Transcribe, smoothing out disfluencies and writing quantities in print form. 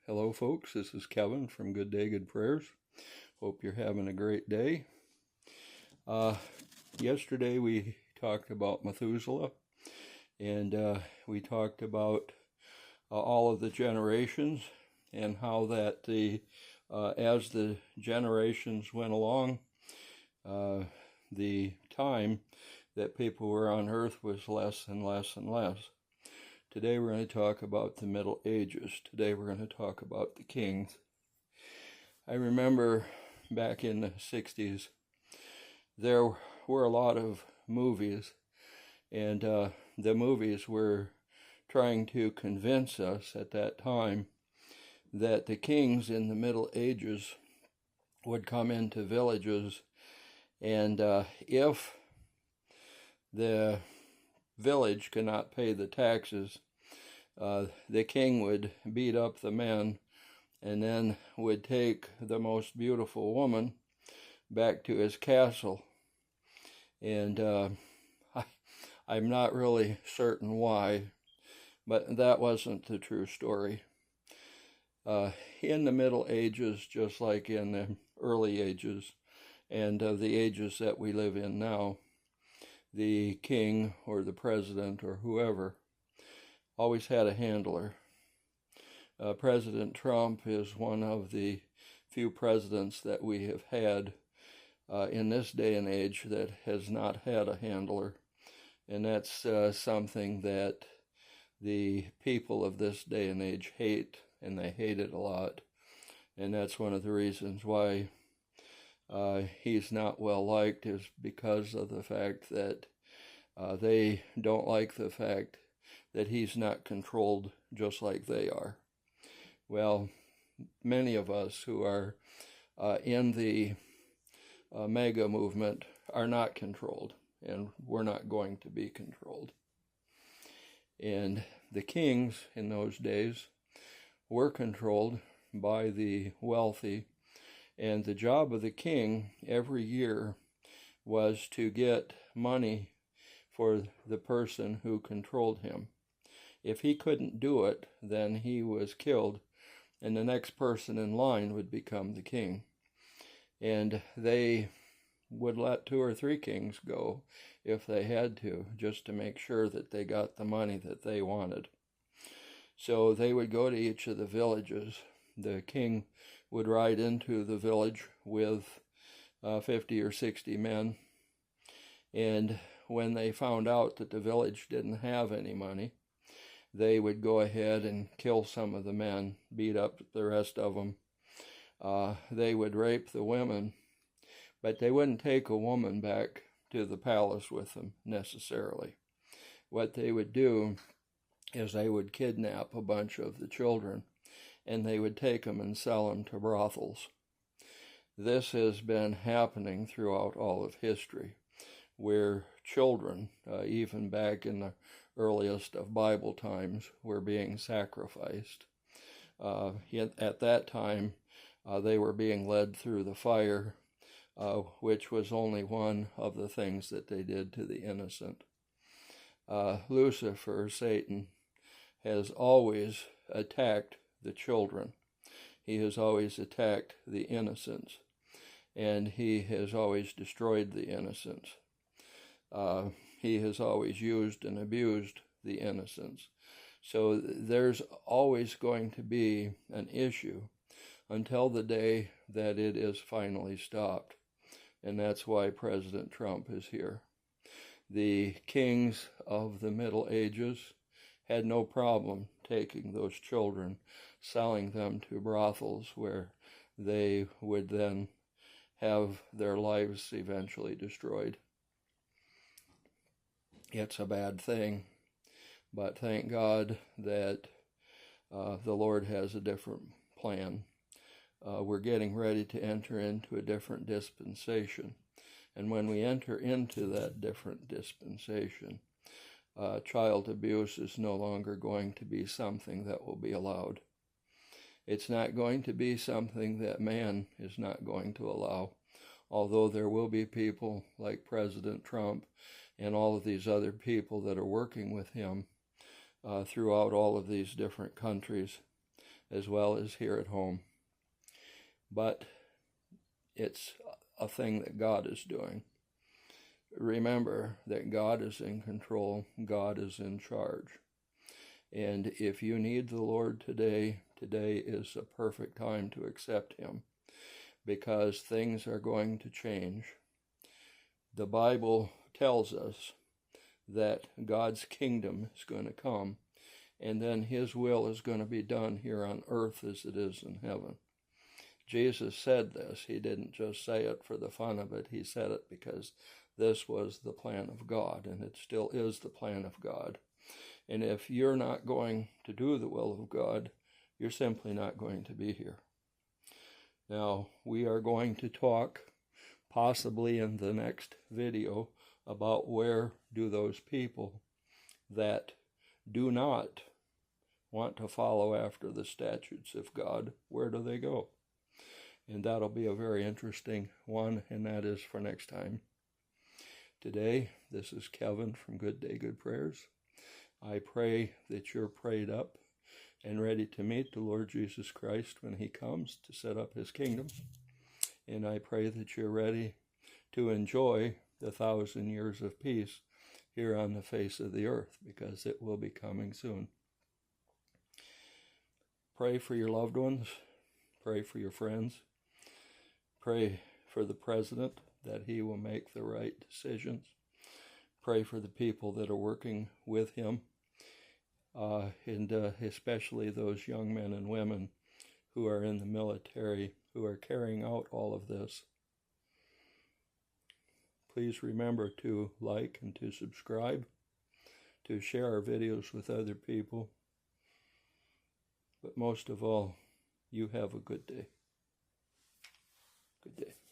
Hello, folks. This is Kevin from Good Day, Good Prayers. Hope you're having a great day. Yesterday we talked about Methuselah, and we talked about all of the generations and how that as the generations went along, the time that people were on earth was less and less and less. Today we're going to talk about the Middle Ages. Today we're going to talk about the kings. I remember back in the 60s, there were a lot of movies, and the movies were trying to convince us at that time that the kings in the Middle Ages would come into villages, and if the village could not pay the taxes, the king would beat up the men and then would take the most beautiful woman back to his castle. And I'm not really certain why, but that wasn't the true story. In the Middle Ages, just like in the early ages and the ages that we live in now, the king or the president or whoever always had a handler. President Trump is one of the few presidents that we have had in this day and age that has not had a handler. And that's something that the people of this day and age hate, and they hate it a lot. And that's one of the reasons why he's not well liked, is because of the fact that they don't like the fact that he's not controlled just like they are. Well, many of us who are in the mega movement are not controlled, and we're not going to be controlled. And the kings in those days were controlled by the wealthy, and the job of the king every year was to get money for the person who controlled him. If he couldn't do it, then he was killed, and the next person in line would become the king. And they would let 2 or 3 kings go if they had to, just to make sure that they got the money that they wanted. So they would go to each of the villages. The king would ride into the village with 50 or 60 men, and when they found out that the village didn't have any money, they would go ahead and kill some of the men, beat up the rest of them. They would rape the women, but they wouldn't take a woman back to the palace with them necessarily. What they would do is they would kidnap a bunch of the children, and they would take them and sell them to brothels. This has been happening throughout all of history, where children, even back in the earliest of Bible times, were being sacrificed. At that time, they were being led through the fire, which was only one of the things that they did to the innocent. Lucifer, Satan, has always attacked the children. He has always attacked the innocents, and he has always destroyed the innocents. He has always used and abused the innocents. So there's always going to be an issue until the day that it is finally stopped. And that's why President Trump is here. The kings of the Middle Ages had no problem taking those children, selling them to brothels where they would then have their lives eventually destroyed. It's a bad thing, but thank God that the Lord has a different plan. We're getting ready to enter into a different dispensation, and when we enter into that different dispensation, child abuse is no longer going to be something that will be allowed. It's not going to be something that man is not going to allow, although there will be people like President Trump and all of these other people that are working with him throughout all of these different countries as well as here at home. But it's a thing that God is doing. Remember that God is in control. God is in charge. And if you need the Lord today, today is a perfect time to accept Him, because things are going to change. The Bible tells us that God's kingdom is going to come, and then His will is going to be done here on earth as it is in heaven. Jesus said this. He didn't just say it for the fun of it. He said it because this was the plan of God, and it still is the plan of God. And if you're not going to do the will of God, you're simply not going to be here. Now, we are going to talk, possibly in the next video, about where do those people that do not want to follow after the statutes of God, where do they go? And that'll be a very interesting one, and that is for next time. Today, this is Kevin from Good Day, Good Prayers. I pray that you're prayed up and ready to meet the Lord Jesus Christ when He comes to set up His kingdom. And I pray that you're ready to enjoy the 1,000 years of peace here on the face of the earth, because it will be coming soon. Pray for your loved ones. Pray for your friends. Pray for the president, that he will make the right decisions. Pray for the people that are working with him, and especially those young men and women who are in the military, who are carrying out all of this. Please remember to like and to subscribe, to share our videos with other people. But most of all, you have a good day. Good day.